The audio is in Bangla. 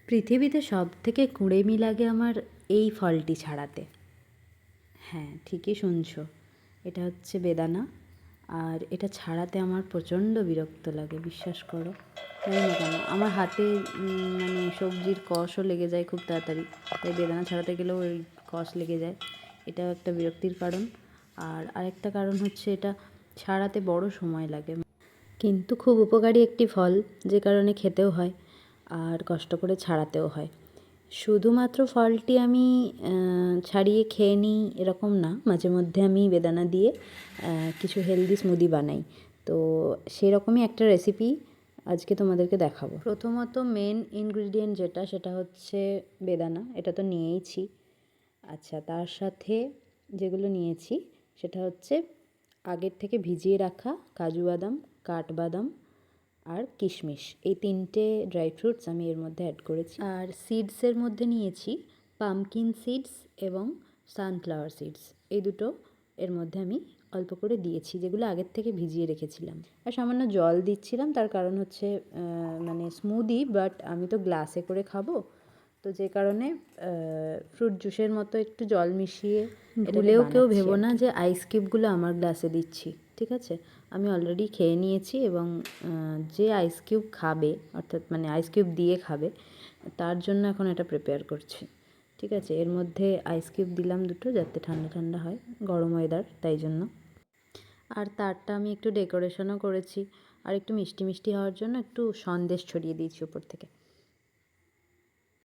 পৃথিবীতে সবথেকে কুঁড়েমি লাগে আমার এই ফলটি ছাড়াতে। হ্যাঁ, ঠিকই শুনছো, এটা হচ্ছে বেদানা। আর এটা ছাড়াতে আমার প্রচণ্ড বিরক্ত লাগে, বিশ্বাস করো। জানি না কেন আমার হাতে মানে সবজির কষও লেগে যায় খুব তাড়াতাড়ি, তাই বেদানা ছাড়াতে গেলেও ওই কষ লেগে যায়। এটাও একটা বিরক্তির কারণ। আর আরেকটা কারণ হচ্ছে এটা ছাড়াতে বড় সময় লাগে, কিন্তু খুব উপকারী একটি ফল, যে কারণে খেতেও হয় আর কষ্ট করে ছাড়াতেও হয়। শুধুমাত্র ফলটি আমি ছাড়িয়ে খেয়ে নিই এরকম না, মাঝে মধ্যে আমি বেদানা দিয়ে কিছু হেলদি স্মুদি বানাই। তো সেরকমই একটা রেসিপি আজকে তোমাদেরকে দেখাবো। প্রথমত মেন ইনগ্রিডিয়েন্ট যেটা, সেটা হচ্ছে বেদানা। এটা তো নিয়েইছি। আচ্ছা, তার সাথে যেগুলো নিয়েছি সেটা হচ্ছে আগের থেকে ভিজিয়ে রাখা কাজু বাদাম, কাঠবাদাম আর কিশমিশ। এই তিনটে ড্রাই ফ্রুটস আমি এর মধ্যে অ্যাড করেছি। আর সিডসের মধ্যে নিয়েছি পামকিন সিডস এবং সানফ্লাওয়ার সিডস। এই দুটো এর মধ্যে আমি অল্প করে দিয়েছি, যেগুলো আগের থেকে ভিজিয়ে রেখেছিলাম। আর সামান্য জল দিচ্ছিলাম, তার কারণ হচ্ছে মানে স্মুদি, বাট আমি তো গ্লাসে করে খাবো, তো যে কারণে ফ্রুট জুসের মতো একটু জল মিশিয়ে। ভুলেও কেউ ভেবো না যে আইস কিউবগুলো আমার গ্লাসে দিচ্ছি, ঠিক আছে? আমি অলরেডি খেয়ে নিয়েছি এবং যে আইস কিউব খাবে, অর্থাৎ মানে আইস কিউব দিয়ে খাবে, তার জন্য এখন এটা প্রিপেয়ার করছি, ঠিক আছে? এর মধ্যে আইস কিউব দিলাম দুটো, যাতে ঠান্ডা ঠান্ডা হয়, গরম ওয়েদার তাই জন্য। আর তারটা আমি একটু ডেকোরেশনও করেছি, আর একটু মিষ্টি মিষ্টি হওয়ার জন্য একটু সন্দেশ ছড়িয়ে দিয়েছি উপর থেকে।